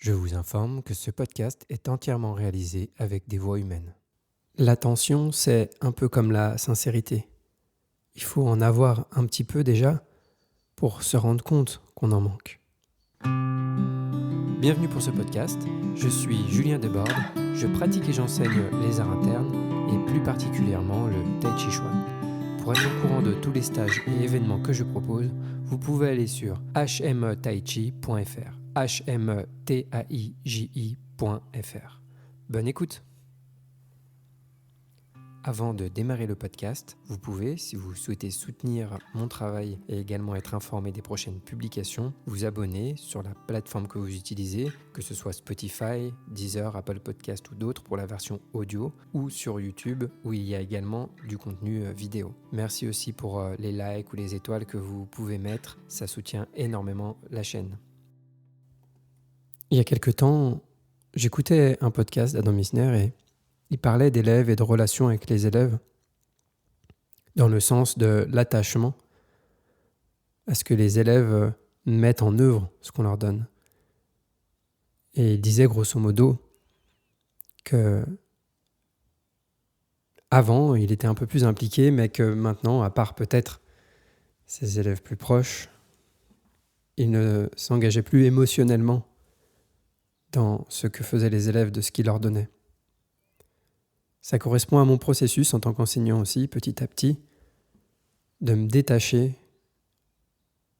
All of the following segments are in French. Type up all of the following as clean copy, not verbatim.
Je vous informe que ce podcast est entièrement réalisé avec des voix humaines. L'attention, c'est un peu comme la sincérité. Il faut en avoir un petit peu déjà pour se rendre compte qu'on en manque. Bienvenue pour ce podcast. Je suis Julien Desbordes. Je pratique et j'enseigne les arts internes et plus particulièrement le Tai Chi Chuan. Pour être au courant de tous les stages et événements que je propose, vous pouvez aller sur hmetaichi.fr. hmetaichi.fr. Bonne écoute. Avant de démarrer le podcast, vous pouvez, si vous souhaitez soutenir mon travail et également être informé des prochaines publications, vous abonner sur la plateforme que vous utilisez, que ce soit Spotify, Deezer, Apple Podcast ou d'autres pour la version audio, ou sur YouTube où il y a également du contenu vidéo. Merci aussi pour les likes ou les étoiles que vous pouvez mettre, ça soutient énormément la chaîne. Il y a quelque temps, j'écoutais un podcast d'Adam Misner et il parlait d'élèves et de relations avec les élèves dans le sens de l'attachement à ce que les élèves mettent en œuvre ce qu'on leur donne. Et il disait grosso modo que avant, il était un peu plus impliqué, mais que maintenant, à part peut-être ses élèves plus proches, il ne s'engageait plus émotionnellement dans ce que faisaient les élèves de ce qu'il leur donnait. Ça correspond à mon processus en tant qu'enseignant aussi, petit à petit, de me détacher,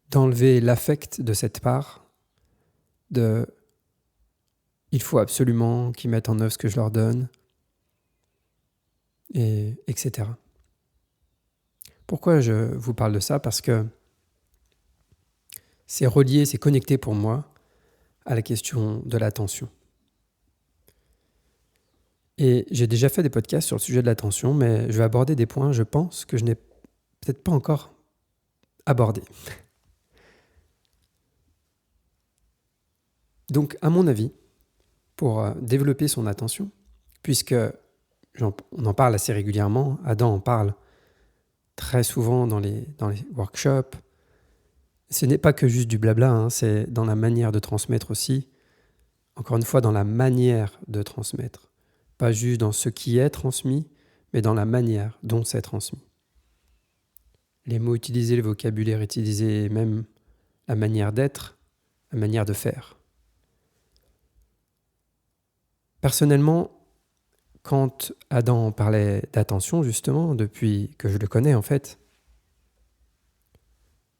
d'enlever l'affect de cette part, de « il faut absolument qu'ils mettent en œuvre ce que je leur donne », et etc. Pourquoi je vous parle de ça ? Parce que c'est relié, c'est connecté pour moi à la question de l'attention. Et j'ai déjà fait des podcasts sur le sujet de l'attention, mais je vais aborder des points, je pense, que je n'ai peut-être pas encore abordés. Donc, à mon avis, pour développer son attention, puisque on en parle assez régulièrement, Adam en parle très souvent dans les workshops, ce n'est pas que juste du blabla, c'est dans la manière de transmettre aussi, encore une fois, dans la manière de transmettre. Pas juste dans ce qui est transmis, mais dans la manière dont c'est transmis. Les mots utilisés, le vocabulaire utilisé, même la manière d'être, la manière de faire. Personnellement, quand Adam parlait d'attention, justement, depuis que je le connais en fait,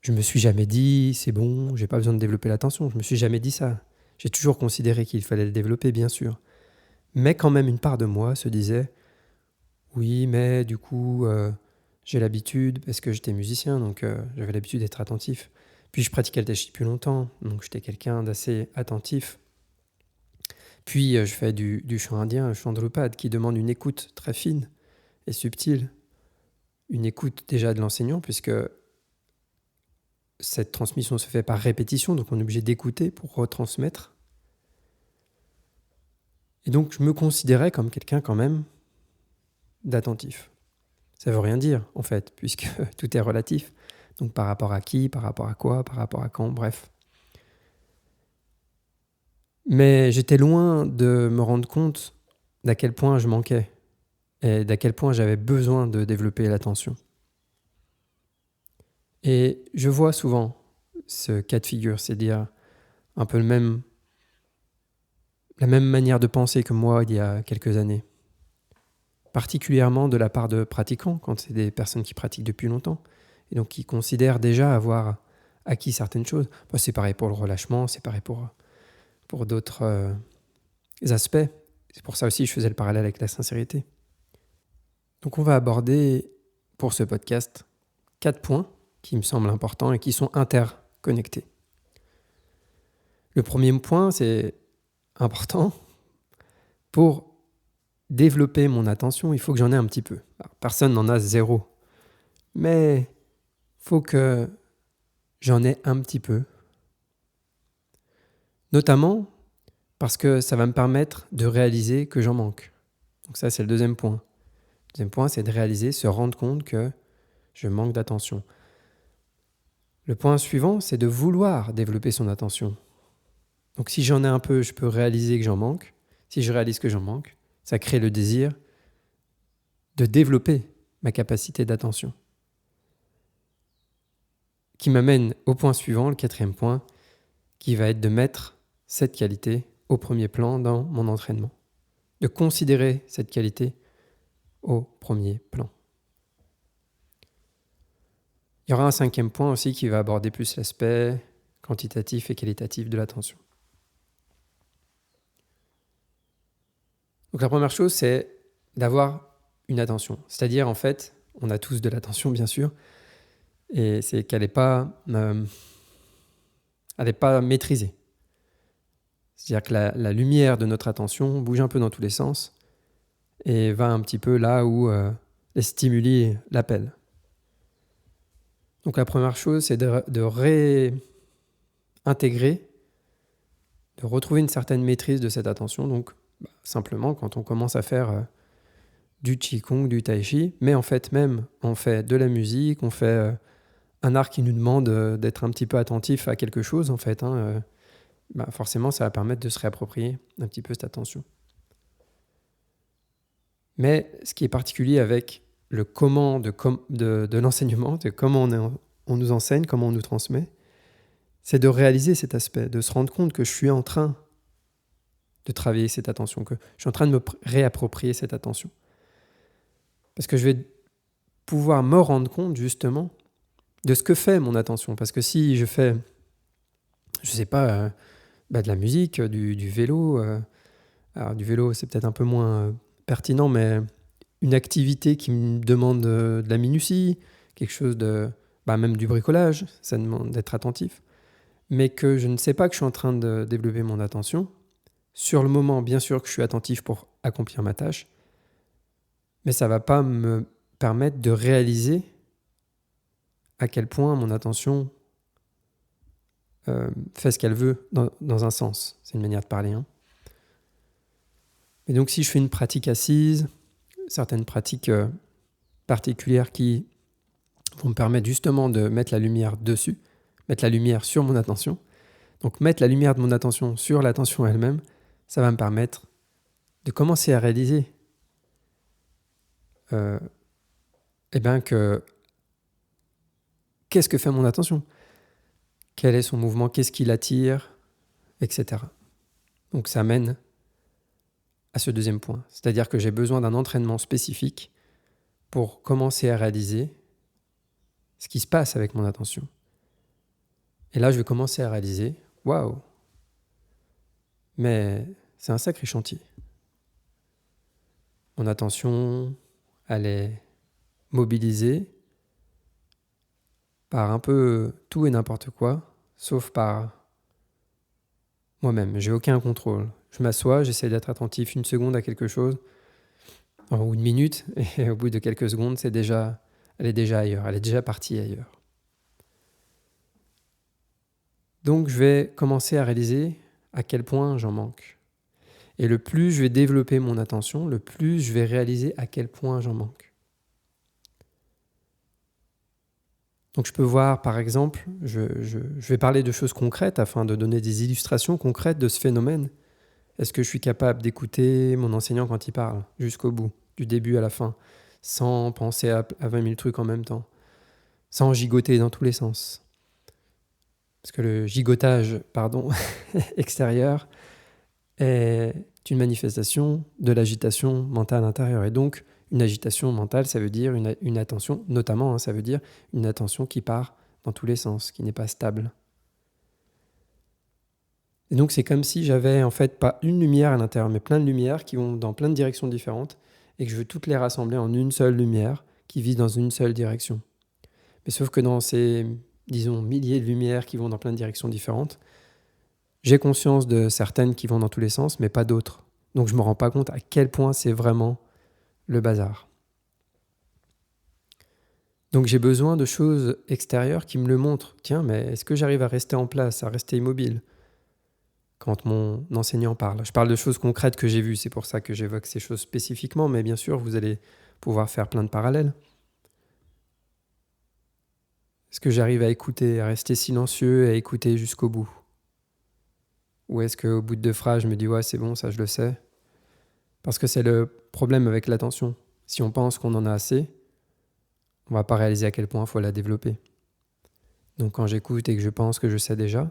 je me suis jamais dit, c'est bon, j'ai pas besoin de développer l'attention. Je me suis jamais dit ça. J'ai toujours considéré qu'il fallait le développer, bien sûr. Mais quand même, une part de moi se disait, oui, mais du coup, j'ai l'habitude, parce que j'étais musicien, donc j'avais l'habitude d'être attentif. Puis je pratiquais le tai chi depuis longtemps, donc j'étais quelqu'un d'assez attentif. Puis je fais du chant indien, le chant drupad, qui demande une écoute très fine et subtile. Une écoute déjà de l'enseignant, puisque cette transmission se fait par répétition, donc on est obligé d'écouter pour retransmettre. Et donc je me considérais comme quelqu'un quand même d'attentif. Ça ne veut rien dire en fait, puisque tout est relatif. Donc par rapport à qui, par rapport à quoi, par rapport à quand, bref. Mais j'étais loin de me rendre compte d'à quel point je manquais et d'à quel point j'avais besoin de développer l'attention. Et je vois souvent ce cas de figure, c'est-à-dire un peu la même manière de penser que moi il y a quelques années. Particulièrement de la part de pratiquants, quand c'est des personnes qui pratiquent depuis longtemps, et donc qui considèrent déjà avoir acquis certaines choses. Bon, c'est pareil pour le relâchement, c'est pareil pour d'autres aspects. C'est pour ça aussi que je faisais le parallèle avec la sincérité. Donc on va aborder pour ce podcast 4 points qui me semblent importants et qui sont interconnectés. Le premier point, c'est important. Pour développer mon attention, il faut que j'en ai un petit peu. Alors, personne n'en a zéro. Mais il faut que j'en ai un petit peu. Notamment parce que ça va me permettre de réaliser que j'en manque. Donc ça, c'est le deuxième point. Le deuxième point, c'est de réaliser, se rendre compte que je manque d'attention. Le point suivant, c'est de vouloir développer son attention. Donc si j'en ai un peu, je peux réaliser que j'en manque. Si je réalise que j'en manque, ça crée le désir de développer ma capacité d'attention. Qui m'amène au point suivant, le 4e point, qui va être de mettre cette qualité au premier plan dans mon entraînement. De considérer cette qualité au premier plan. Il y aura un 5e point aussi qui va aborder plus l'aspect quantitatif et qualitatif de l'attention. Donc la première chose, c'est d'avoir une attention. C'est-à-dire, en fait, on a tous de l'attention, bien sûr, et c'est qu'elle n'est pas maîtrisée. C'est-à-dire que la lumière de notre attention bouge un peu dans tous les sens et va un petit peu là où les stimuli l'appellent. Donc la première chose, c'est de réintégrer, de retrouver une certaine maîtrise de cette attention. Donc simplement, quand on commence à faire du Qigong, du Tai Chi, mais en fait même, on fait de la musique, on fait un art qui nous demande d'être un petit peu attentif à quelque chose, en fait, forcément, ça va permettre de se réapproprier un petit peu cette attention. Mais ce qui est particulier avec le comment de l'enseignement, de comment on nous enseigne, comment on nous transmet, c'est de réaliser cet aspect, de se rendre compte que je suis en train de travailler cette attention, que je suis en train de me réapproprier cette attention. Parce que je vais pouvoir me rendre compte, justement, de ce que fait mon attention. Parce que si je fais, je ne sais pas, de la musique, du vélo, alors du vélo, c'est peut-être un peu moins pertinent, mais une activité qui me demande de la minutie, quelque chose de, même du bricolage, ça demande d'être attentif, mais que je ne sais pas que je suis en train de développer mon attention. Sur le moment, bien sûr que je suis attentif pour accomplir ma tâche, mais ça ne va pas me permettre de réaliser à quel point mon attention fait ce qu'elle veut dans un sens. C'est une manière de parler. Et donc si je fais une pratique assise, certaines pratiques particulières qui vont me permettre justement de mettre la lumière dessus, mettre la lumière sur mon attention. Donc mettre la lumière de mon attention sur l'attention elle-même, ça va me permettre de commencer à réaliser qu'est-ce que fait mon attention ? Quel est son mouvement ? Qu'est-ce qui l'attire ? Etc. Donc ça mène à ce 2e point. C'est-à-dire que j'ai besoin d'un entraînement spécifique pour commencer à réaliser ce qui se passe avec mon attention. Et là, je vais commencer à réaliser, waouh, mais c'est un sacré chantier. Mon attention, elle est mobilisée par un peu tout et n'importe quoi, sauf par moi-même. J'ai aucun contrôle. Je m'assois, j'essaie d'être attentif 1 seconde à quelque chose, ou 1 minute, et au bout de quelques secondes, elle est déjà ailleurs, elle est déjà partie ailleurs. Donc je vais commencer à réaliser à quel point j'en manque. Et le plus je vais développer mon attention, le plus je vais réaliser à quel point j'en manque. Donc je peux voir, par exemple, je vais parler de choses concrètes afin de donner des illustrations concrètes de ce phénomène. Est-ce que je suis capable d'écouter mon enseignant quand il parle, jusqu'au bout, du début à la fin, sans penser à 20 000 trucs en même temps, sans gigoter dans tous les sens ? Parce que le gigotage, extérieur est une manifestation de l'agitation mentale intérieure. Et donc, une agitation mentale, ça veut dire une attention, notamment, ça veut dire une attention qui part dans tous les sens, qui n'est pas stable. Et donc, c'est comme si j'avais en fait pas une lumière à l'intérieur, mais plein de lumières qui vont dans plein de directions différentes et que je veux toutes les rassembler en une seule lumière qui vise dans une seule direction. Mais sauf que dans ces, milliers de lumières qui vont dans plein de directions différentes, j'ai conscience de certaines qui vont dans tous les sens, mais pas d'autres. Donc, je ne me rends pas compte à quel point c'est vraiment le bazar. Donc, j'ai besoin de choses extérieures qui me le montrent. Tiens, mais est-ce que j'arrive à rester en place, à rester immobile quand mon enseignant parle ? Je parle de choses concrètes que j'ai vues, c'est pour ça que j'évoque ces choses spécifiquement, mais bien sûr, vous allez pouvoir faire plein de parallèles. Est-ce que j'arrive à écouter, à rester silencieux et à écouter jusqu'au bout ? Ou est-ce qu'au bout de 2 phrases, je me dis « ouais, c'est bon, ça je le sais ». Parce que c'est le problème avec l'attention. Si on pense qu'on en a assez, on ne va pas réaliser à quel point il faut la développer. Donc quand j'écoute et que je pense que je sais déjà,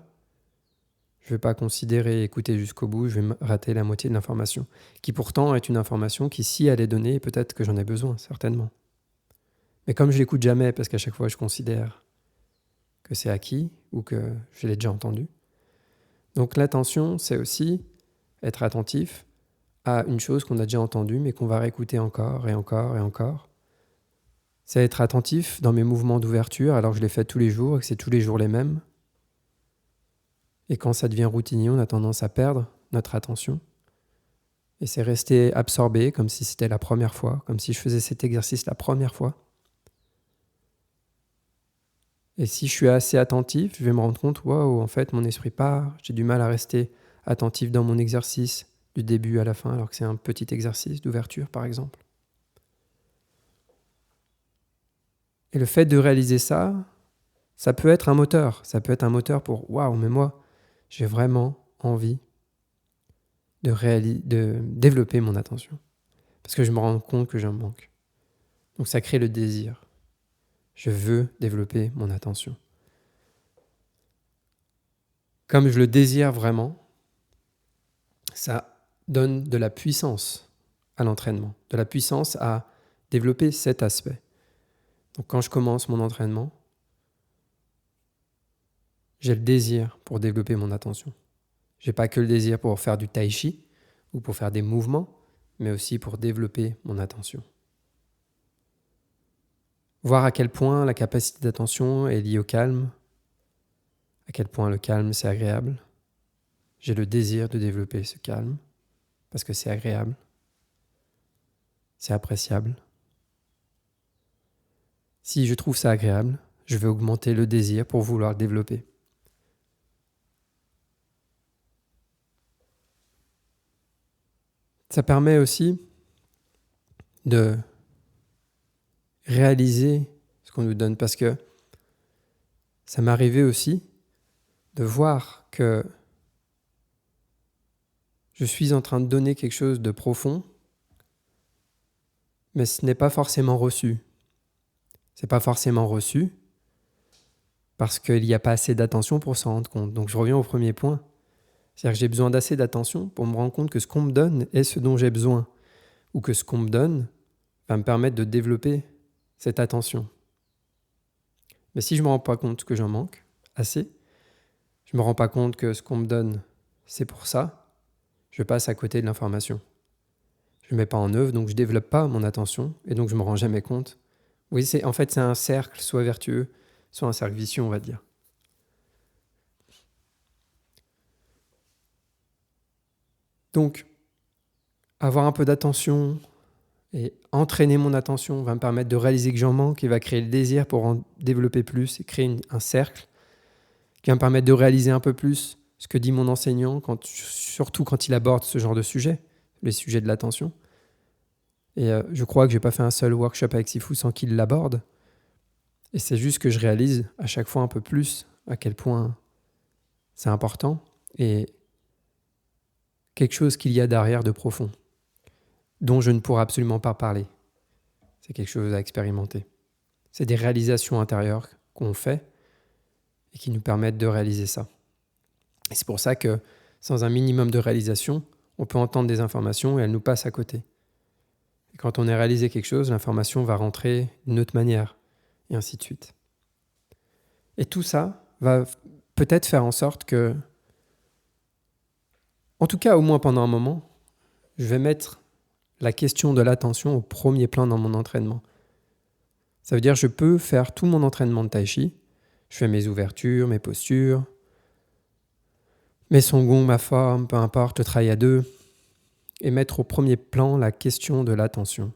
je ne vais pas considérer et écouter jusqu'au bout, je vais rater la moitié de l'information, qui pourtant est une information qui, si elle est donnée, peut-être que j'en ai besoin, certainement. Mais comme je l'écoute jamais, parce qu'à chaque fois je considère que c'est acquis ou que je l'ai déjà entendu. Donc l'attention, c'est aussi être attentif à une chose qu'on a déjà entendue, mais qu'on va réécouter encore et encore et encore. C'est être attentif dans mes mouvements d'ouverture, alors que je les fais tous les jours et que c'est tous les jours les mêmes. Et quand ça devient routinier, on a tendance à perdre notre attention. Et c'est rester absorbé comme si c'était la première fois, comme si je faisais cet exercice la première fois. Et si je suis assez attentif, je vais me rendre compte, waouh, en fait, mon esprit part, j'ai du mal à rester attentif dans mon exercice du début à la fin, alors que c'est un petit exercice d'ouverture, par exemple. Et le fait de réaliser ça, ça peut être un moteur. Ça peut être un moteur pour, waouh, mais moi, j'ai vraiment envie de développer mon attention. Parce que je me rends compte que j'en manque. Donc ça crée le désir. Je veux développer mon attention. Comme je le désire vraiment, ça donne de la puissance à l'entraînement, de la puissance à développer cet aspect. Donc quand je commence mon entraînement, j'ai le désir pour développer mon attention. Je n'ai pas que le désir pour faire du tai chi ou pour faire des mouvements, mais aussi pour développer mon attention. Voir à quel point la capacité d'attention est liée au calme, à quel point le calme c'est agréable. J'ai le désir de développer ce calme parce que c'est agréable, c'est appréciable. Si je trouve ça agréable, je vais augmenter le désir pour vouloir le développer. Ça permet aussi de réaliser ce qu'on nous donne parce que ça m'est arrivé aussi de voir que je suis en train de donner quelque chose de profond, mais ce n'est pas forcément reçu. C'est pas forcément reçu parce qu'il n'y a pas assez d'attention pour s'en rendre compte. Donc je reviens au premier point. C'est-à-dire que j'ai besoin d'assez d'attention pour me rendre compte que ce qu'on me donne est ce dont j'ai besoin, ou que ce qu'on me donne va me permettre de développer cette attention. Mais si je ne me rends pas compte que j'en manque assez, je ne me rends pas compte que ce qu'on me donne, c'est pour ça, je passe à côté de l'information. Je ne mets pas en œuvre, donc je ne développe pas mon attention, et donc je ne me rends jamais compte. Oui, c'est un cercle, soit vertueux, soit un cercle vicieux, on va dire. Donc, avoir un peu d'attention et entraîner mon attention va me permettre de réaliser que j'en manque et va créer le désir pour en développer plus et créer un cercle qui va me permettre de réaliser un peu plus ce que dit mon enseignant, surtout quand il aborde ce genre de sujet, les sujets de l'attention. Et je crois que je n'ai pas fait un seul workshop avec Sifu sans qu'il l'aborde. Et c'est juste que je réalise à chaque fois un peu plus à quel point c'est important et quelque chose qu'il y a derrière de profond, dont je ne pourrai absolument pas parler. C'est quelque chose à expérimenter. C'est des réalisations intérieures qu'on fait et qui nous permettent de réaliser ça. Et c'est pour ça que sans un minimum de réalisation, on peut entendre des informations et elles nous passent à côté. Et quand on a réalisé quelque chose, l'information va rentrer d'une autre manière, et ainsi de suite. Et tout ça va peut-être faire en sorte que, en tout cas au moins pendant un moment, je vais mettre la question de l'attention au premier plan dans mon entraînement. Ça veut dire que je peux faire tout mon entraînement de tai chi, je fais mes ouvertures, mes postures, mes songong, ma forme, peu importe, le travail à deux, et mettre au premier plan la question de l'attention.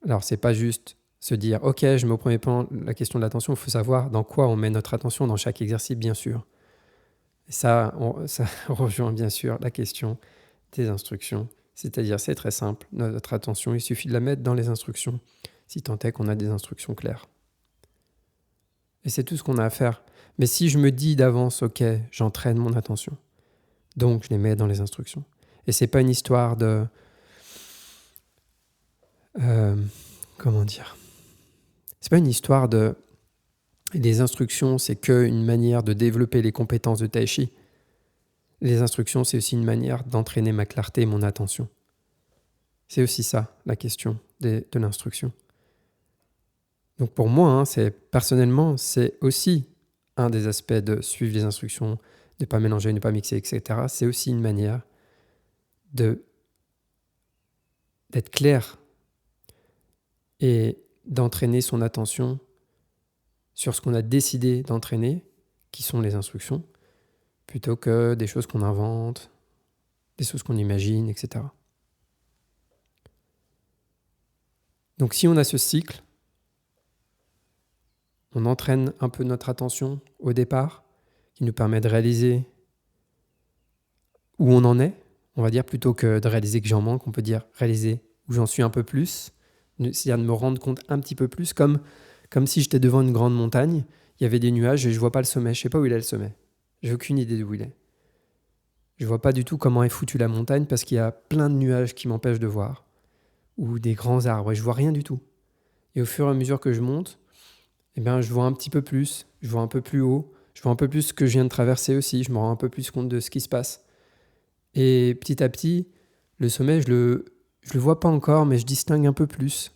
Alors, c'est pas juste se dire « Ok, je mets au premier plan la question de l'attention », il faut savoir dans quoi on met notre attention dans chaque exercice, bien sûr. Et ça rejoint bien sûr la question des instructions. C'est-à-dire, c'est très simple, notre attention, il suffit de la mettre dans les instructions, si tant est qu'on a des instructions claires. Et c'est tout ce qu'on a à faire. Mais si je me dis d'avance, ok, j'entraîne mon attention, donc je les mets dans les instructions. Et c'est pas une histoire de... comment dire ? C'est pas une histoire de... Les instructions, c'est qu'une manière de développer les compétences de Tai Chi. Les instructions, c'est aussi une manière d'entraîner ma clarté et mon attention. C'est aussi ça, la question de l'instruction. Donc pour moi, personnellement, c'est aussi un des aspects de suivre les instructions, de ne pas mélanger, de ne pas mixer, etc. C'est aussi une manière d'être clair et d'entraîner son attention sur ce qu'on a décidé d'entraîner, qui sont les instructions, plutôt que des choses qu'on invente, des choses qu'on imagine, etc. Donc si on a ce cycle, on entraîne un peu notre attention au départ, qui nous permet de réaliser où on en est, on va dire, plutôt que de réaliser que j'en manque, on peut dire réaliser où j'en suis un peu plus, c'est-à-dire de me rendre compte un petit peu plus, comme si j'étais devant une grande montagne, il y avait des nuages et je ne vois pas le sommet, je ne sais pas où il est le sommet, j'ai aucune idée d'où il est. Je ne vois pas du tout comment est foutue la montagne parce qu'il y a plein de nuages qui m'empêchent de voir, ou des grands arbres, et je ne vois rien du tout. Et au fur et à mesure que je monte, je vois un petit peu plus, je vois un peu plus haut, je vois un peu plus ce que je viens de traverser aussi, je me rends un peu plus compte de ce qui se passe. Et petit à petit, le sommet, je le vois pas encore, mais je distingue un peu plus.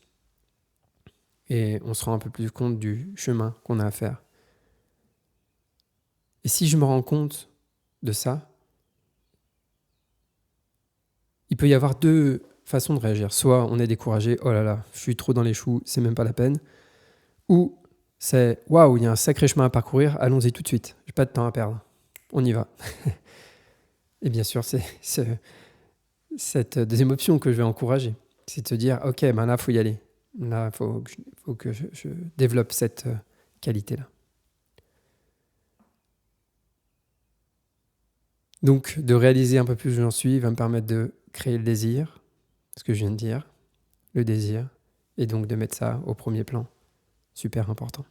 Et on se rend un peu plus compte du chemin qu'on a à faire. Et si je me rends compte de ça, il peut y avoir deux façons de réagir. Soit on est découragé, oh là là, je suis trop dans les choux, c'est même pas la peine. Ou c'est, waouh, il y a un sacré chemin à parcourir, allons-y tout de suite, j'ai pas de temps à perdre, on y va. Et bien sûr, c'est cette deuxième option que je vais encourager. C'est de se dire, ok, là, il faut y aller. Là, il faut que je développe cette qualité-là. Donc, de réaliser un peu plus où j'en suis va me permettre de créer le désir, ce que je viens de dire, le désir, et donc de mettre ça au premier plan. Super important.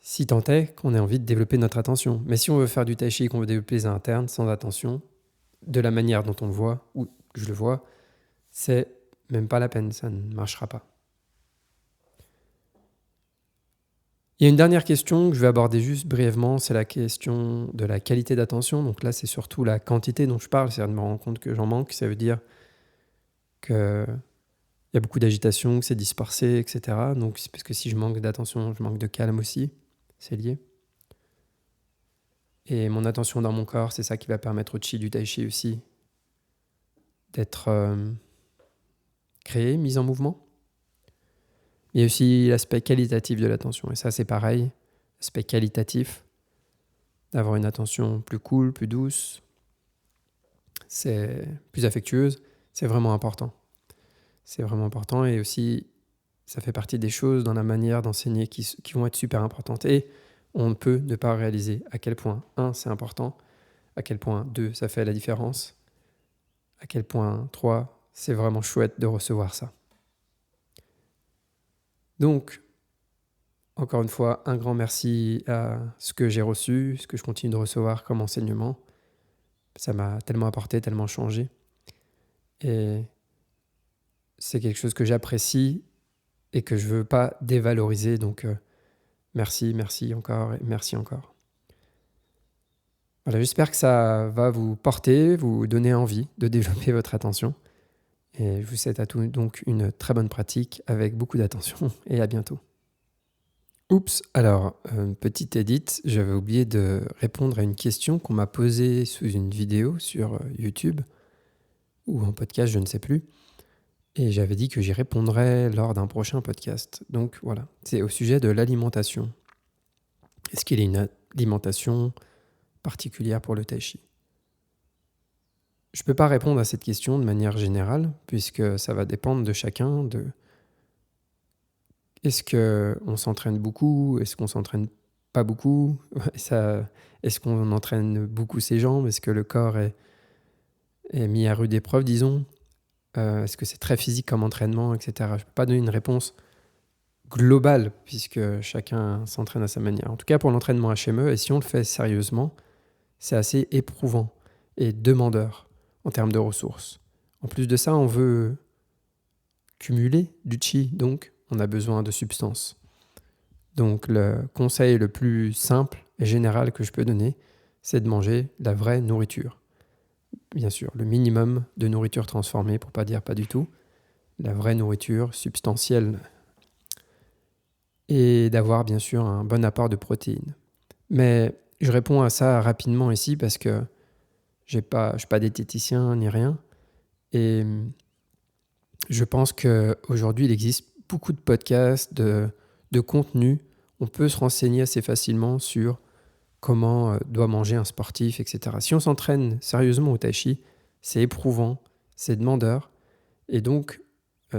Si tant est qu'on ait envie de développer notre attention. Mais si on veut faire du tai chi et qu'on veut développer les internes sans attention, de la manière dont on le voit, ou que je le vois, c'est même pas la peine, ça ne marchera pas. Il y a une dernière question que je vais aborder juste brièvement, c'est la question de la qualité d'attention. Donc là, c'est surtout la quantité dont je parle, c'est-à-dire de me rendre compte que j'en manque. Ça veut dire qu'il y a beaucoup d'agitation, que c'est dispersé, etc. Donc, c'est parce que si je manque d'attention, je manque de calme aussi, c'est lié. Et mon attention dans mon corps, c'est ça qui va permettre au chi du tai chi aussi d'être créé, mis en mouvement. Il y a aussi l'aspect qualitatif de l'attention. Et ça, c'est pareil. L'aspect qualitatif, d'avoir une attention plus cool, plus douce, c'est plus affectueuse, c'est vraiment important. C'est vraiment important et aussi, ça fait partie des choses dans la manière d'enseigner qui vont être super importantes. Et on ne peut ne pas réaliser à quel point, 1, c'est important, à quel point, 2, ça fait la différence, à quel point, 3, c'est vraiment chouette de recevoir ça. Donc, encore une fois, un grand merci à ce que j'ai reçu, ce que je continue de recevoir comme enseignement. Ça m'a tellement apporté, tellement changé. Et c'est quelque chose que j'apprécie et que je ne veux pas dévaloriser. Donc, merci encore et merci encore. Voilà, j'espère que ça va vous porter, vous donner envie de développer votre attention. Et je vous souhaite à tous donc une très bonne pratique avec beaucoup d'attention et à bientôt. Oups, alors, petite édite, j'avais oublié de répondre à une question qu'on m'a posée sous une vidéo sur YouTube ou en podcast, je ne sais plus. Et j'avais dit que j'y répondrais lors d'un prochain podcast. Donc voilà, c'est au sujet de l'alimentation. Est-ce qu'il y a une alimentation particulière pour le tai chi ? Je ne peux pas répondre à cette question de manière générale, puisque ça va dépendre de chacun, de est-ce qu'on s'entraîne beaucoup ? Est-ce qu'on ne s'entraîne pas beaucoup ? Est-ce qu'on entraîne beaucoup ses jambes ? Est-ce que le corps est mis à rude épreuve, disons ? Est-ce que c'est très physique comme entraînement, etc. Je ne peux pas donner une réponse global, puisque chacun s'entraîne à sa manière. En tout cas, pour l'entraînement HME, et si on le fait sérieusement, c'est assez éprouvant et demandeur en termes de ressources. En plus de ça, on veut cumuler du chi, donc on a besoin de substances. Donc le conseil le plus simple et général que je peux donner, c'est de manger la vraie nourriture. Bien sûr, le minimum de nourriture transformée, pour pas dire pas du tout, la vraie nourriture substantielle, et d'avoir bien sûr un bon apport de protéines. Mais je réponds à ça rapidement ici parce que je ne suis pas diététicien ni rien, et je pense qu'aujourd'hui il existe beaucoup de podcasts, de contenus. On peut se renseigner assez facilement sur comment doit manger un sportif, etc. Si on s'entraîne sérieusement au tai chi, c'est éprouvant, c'est demandeur, et donc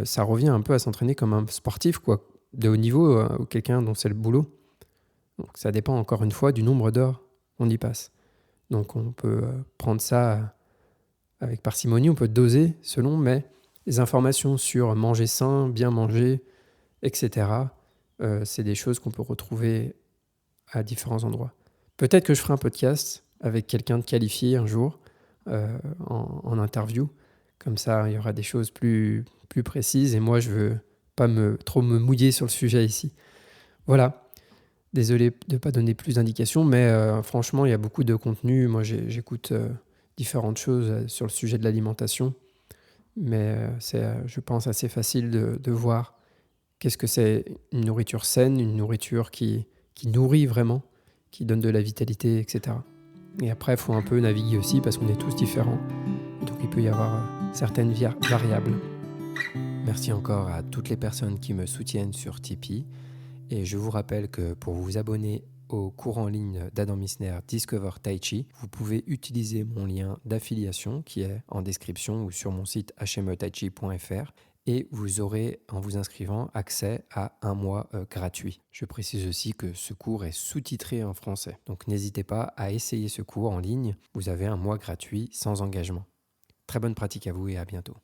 ça revient un peu à s'entraîner comme un sportif, quoi, de haut niveau, ou quelqu'un dont c'est le boulot. Donc ça dépend encore une fois du nombre d'heures qu'on y passe. Donc on peut prendre ça avec parcimonie, on peut doser selon, mais les informations sur manger sain, bien manger, etc., c'est des choses qu'on peut retrouver à différents endroits. Peut-être que je ferai un podcast avec quelqu'un de qualifié un jour en interview. Comme ça, il y aura des choses plus précises. Et moi, je ne veux pas trop me mouiller sur le sujet ici. Voilà. Désolé de ne pas donner plus d'indications, mais franchement, il y a beaucoup de contenu. Moi, j'écoute différentes choses sur le sujet de l'alimentation. Mais c'est, je pense, assez facile de voir qu'est-ce que c'est une nourriture saine, une nourriture qui nourrit vraiment, qui donne de la vitalité, etc. Et après, il faut un peu naviguer aussi parce qu'on est tous différents. Et donc, il peut y avoir certaines variables. Merci encore à toutes les personnes qui me soutiennent sur Tipeee. Et je vous rappelle que pour vous abonner au cours en ligne d'Adam Missner Discover Tai Chi, vous pouvez utiliser mon lien d'affiliation qui est en description ou sur mon site hmetaichi.fr. Et vous aurez, en vous inscrivant, accès à un mois gratuit. Je précise aussi que ce cours est sous-titré en français. Donc n'hésitez pas à essayer ce cours en ligne. Vous avez un mois gratuit sans engagement. Très bonne pratique à vous et à bientôt.